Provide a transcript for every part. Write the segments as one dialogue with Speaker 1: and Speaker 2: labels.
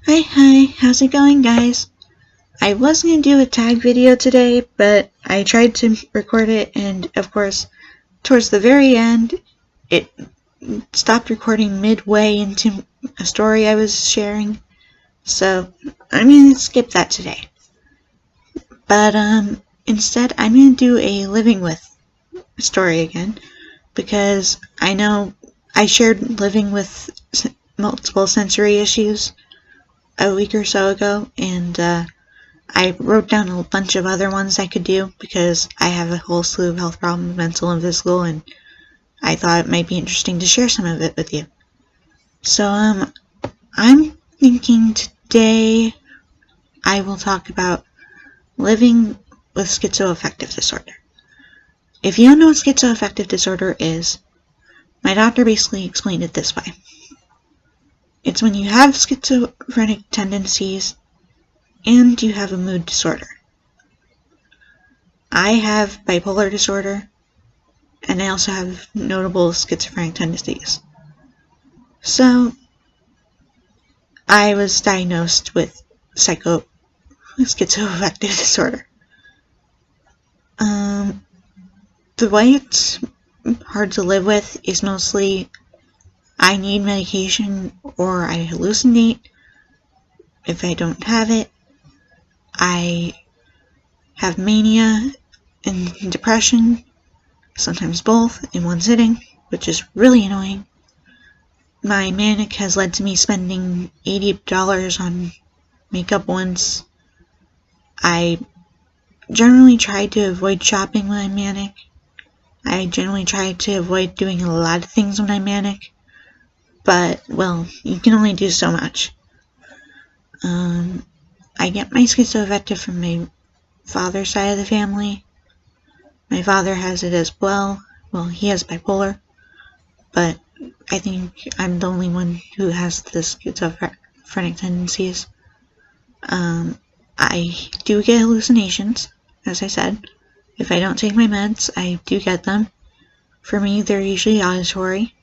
Speaker 1: Hi, how's it going, guys? I was gonna do a tag video today, but I tried to record it, and of course, towards the very end, it stopped recording midway into a story I was sharing, so I'm gonna skip that today. But, instead, I'm gonna do a living with story again, because I know I shared living with multiple sensory issues a week or so ago, and, I wrote down a bunch of other ones I could do because I have a whole slew of health problems, mental and physical, and I thought it might be interesting to share some of it with you. So, I'm thinking today I will talk about living with schizoaffective disorder. If you don't know what schizoaffective disorder is, my doctor basically explained it this way. It's when you have schizophrenic tendencies and you have a mood disorder. I have bipolar disorder, and I also have notable schizophrenic tendencies. So, I was diagnosed with schizoaffective disorder. The way it's hard to live with is mostly I need medication or I hallucinate. If I don't have it, I have mania and depression, sometimes both in one sitting, which is really annoying. My manic has led to me spending $80 on makeup once. I generally try to avoid shopping when I'm manic. I generally try to avoid doing a lot of things when I'm manic. But, well, you can only do so much. I get my schizoaffective from my father's side of the family. My father has it as well. Well, he has bipolar. But I think I'm the only one who has the schizophrenic tendencies. I do get hallucinations, as I said. If I don't take my meds, I do get them. For me, they're usually auditory.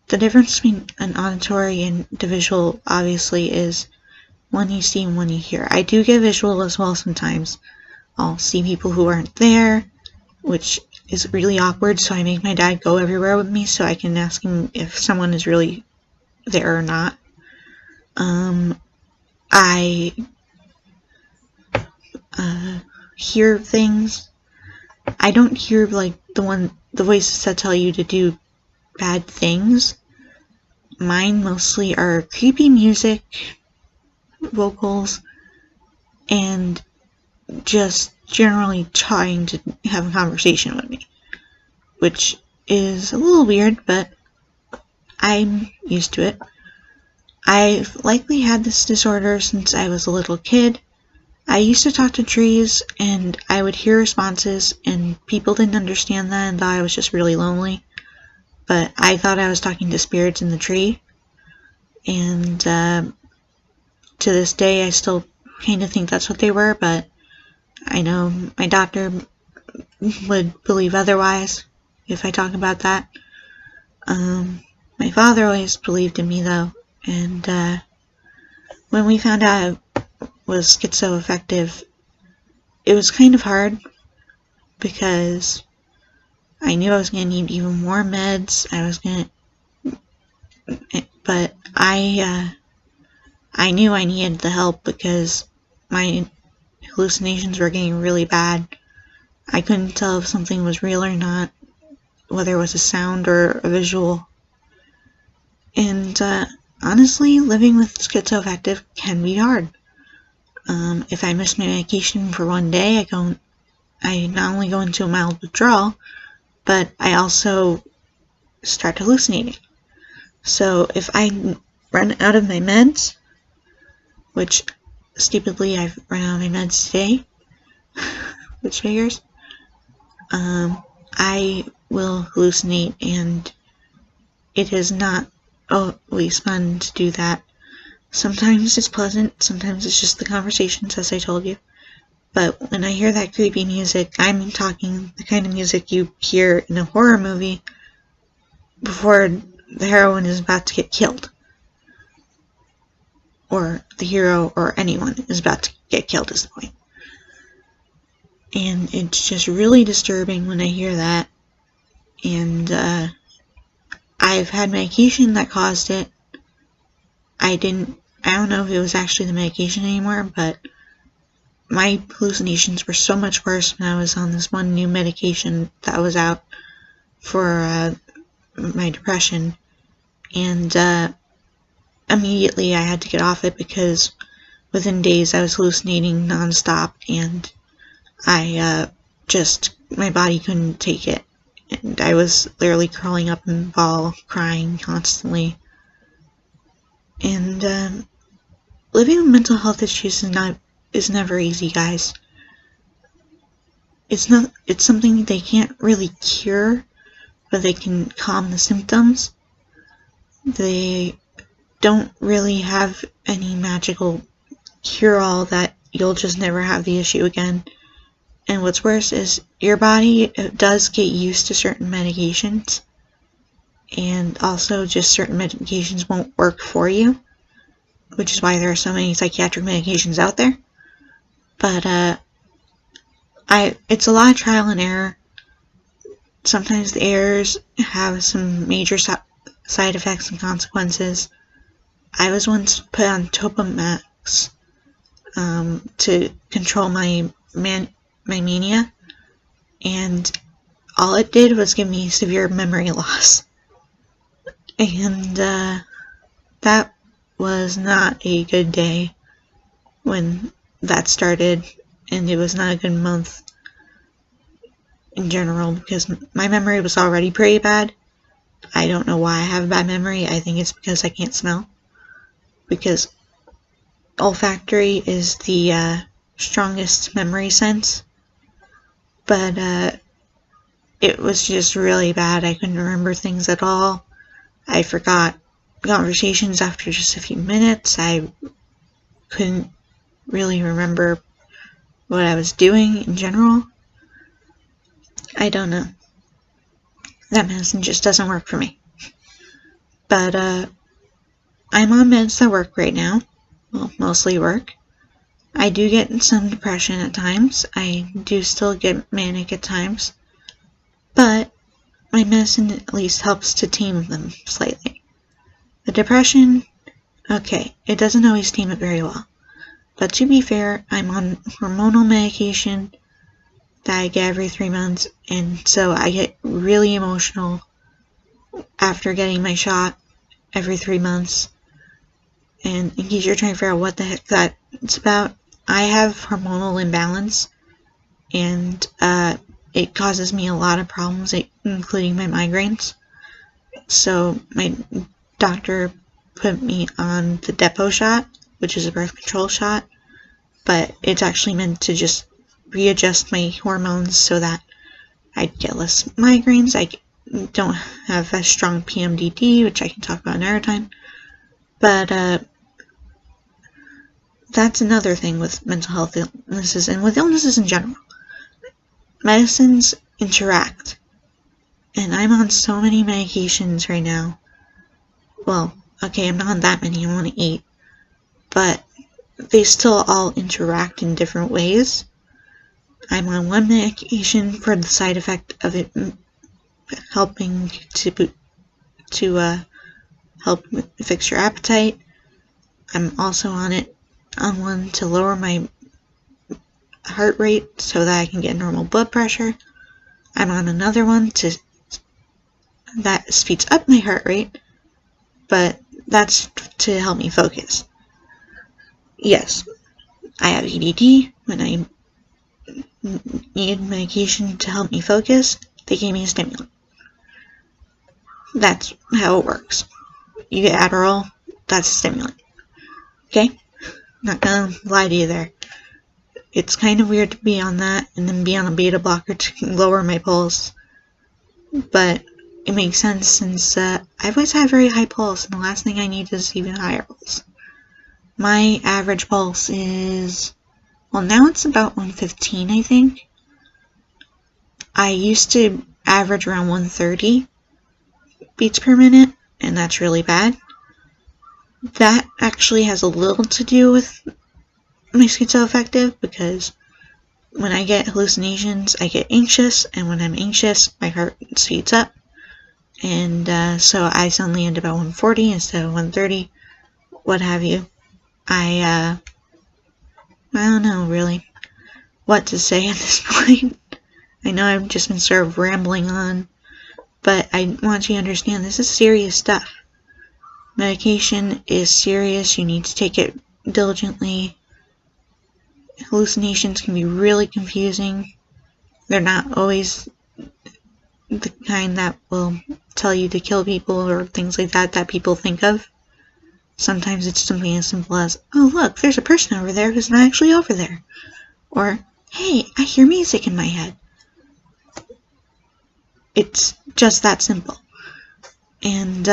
Speaker 1: The difference between an auditory and the visual, obviously, is one you see and one you hear. I do get visual as well sometimes. I'll see people who aren't there, which is really awkward, so I make my dad go everywhere with me so I can ask him if someone is really there or not. I hear things. I don't hear like the voices that tell you to do bad things. Mine mostly are creepy music, vocals, and just generally trying to have a conversation with me, which is a little weird, but I'm used to it. I've likely had this disorder since I was a little kid. I used to talk to trees, and I would hear responses, and people didn't understand that and thought I was just really lonely. But I thought I was talking to spirits in the tree, and to this day I still kind of think that's what they were, but I know my doctor would believe otherwise if I talk about that. My father always believed in me though, and when we found out I was schizoaffective, it was kind of hard because I knew I was going to need even more meds. But I knew I needed the help because my hallucinations were getting really bad. I couldn't tell if something was real or not, whether it was a sound or a visual. And honestly, living with schizoaffective can be hard. If I miss my medication for one day, I not only go into a mild withdrawal, but I also start hallucinating. So if I run out of my meds, which stupidly I've run out of my meds today, which figures, I will hallucinate, and it is not always fun to do that. Sometimes it's pleasant, sometimes it's just the conversations, as I told you. But when I hear that creepy music, I'm talking the kind of music you hear in a horror movie before the heroine is about to get killed. or the hero or anyone is about to get killed is the point. And it's just really disturbing when I hear that. And I've had medication that caused it. I don't know if it was actually the medication anymore, but my hallucinations were so much worse when I was on this one new medication that was out for my depression. And immediately I had to get off it because within days I was hallucinating nonstop, and my body couldn't take it. And I was literally curling up in a ball, crying constantly. And living with mental health issues is never easy, guys. It's something they can't really cure, but they can calm the symptoms. They don't really have any magical cure-all that you'll just never have the issue again. And what's worse is your body does get used to certain medications, and also just certain medications won't work for you, which is why there are so many psychiatric medications out there. But it's a lot of trial and error. Sometimes the errors have some major side effects and consequences. I was once put on Topamax to control my mania, and all it did was give me severe memory loss. And that was not a good day when that started, and it was not a good month in general because my memory was already pretty bad. I don't know why I have a bad memory. I think it's because I can't smell, because olfactory is the strongest memory sense. But it was just really bad. I couldn't remember things at all. I forgot conversations after just a few minutes. I couldn't really remember what I was doing in general. I don't know. That medicine just doesn't work for me. But I'm on meds that work right now. Well, mostly work. I do get some depression at times. I do still get manic at times. But my medicine at least helps to tame them slightly. The depression, okay, it doesn't always tame it very well. But to be fair, I'm on hormonal medication that I get every 3 months, and so I get really emotional after getting my shot every 3 months. And in case you're trying to figure out what the heck that's about, I have hormonal imbalance, and it causes me a lot of problems, including my migraines. So my doctor put me on the Depo shot, which is a birth control shot, but it's actually meant to just readjust my hormones so that I get less migraines. I don't have a strong PMDD, which I can talk about another time. But that's another thing with mental health illnesses and with illnesses in general. Medicines interact. And I'm on so many medications right now. Well, okay, I'm not on that many, I'm on 8. But they still all interact in different ways. I'm on one medication for the side effect of it helping to help fix your appetite. I'm also on one to lower my heart rate so that I can get normal blood pressure. I'm on another one that speeds up my heart rate, but that's to help me focus. Yes, I have ADD. When I needed medication to help me focus, they gave me a stimulant. That's how it works. You get Adderall, that's a stimulant. Okay? Not gonna lie to you there. It's kind of weird to be on that and then be on a beta blocker to lower my pulse. But it makes sense since I've always had a very high pulse, and the last thing I need is even higher pulse. My average pulse is, well, now it's about 115, I think. I used to average around 130 beats per minute, and that's really bad. That actually has a little to do with my schizoaffective, because when I get hallucinations, I get anxious, and when I'm anxious, my heart speeds up, and so I suddenly end up at 140 instead of 130, what have you. I don't know really what to say at this point. I know I've just been sort of rambling on, but I want you to understand this is serious stuff. Medication is serious. You need to take it diligently. Hallucinations can be really confusing. They're not always the kind that will tell you to kill people or things like that that people think of. Sometimes it's something as simple as, oh look, there's a person over there who's not actually over there. Or, hey, I hear music in my head. It's just that simple. And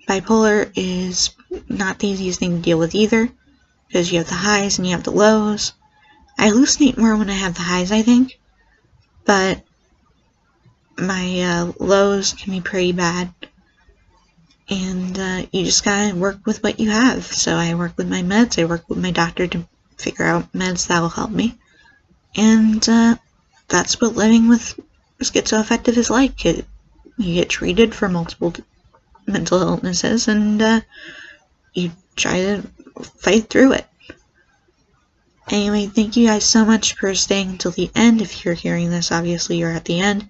Speaker 1: bipolar is not the easiest thing to deal with either, because you have the highs and you have the lows. I hallucinate more when I have the highs, I think, but my lows can be pretty bad, and you just gotta work with what you have. So I work with my meds, I work with my doctor to figure out meds that will help me, and that's what living with schizoaffective is like. You get treated for multiple mental illnesses, and you try to fight through it. Anyway, thank you guys so much for staying until the end. If you're hearing this, obviously you're at the end.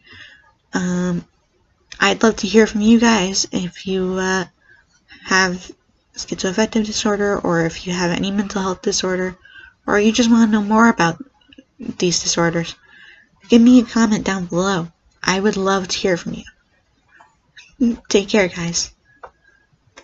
Speaker 1: I'd love to hear from you guys if you have schizoaffective disorder, or if you have any mental health disorder, or you just want to know more about these disorders. Give me a comment down below. I would love to hear from you. Take care, guys.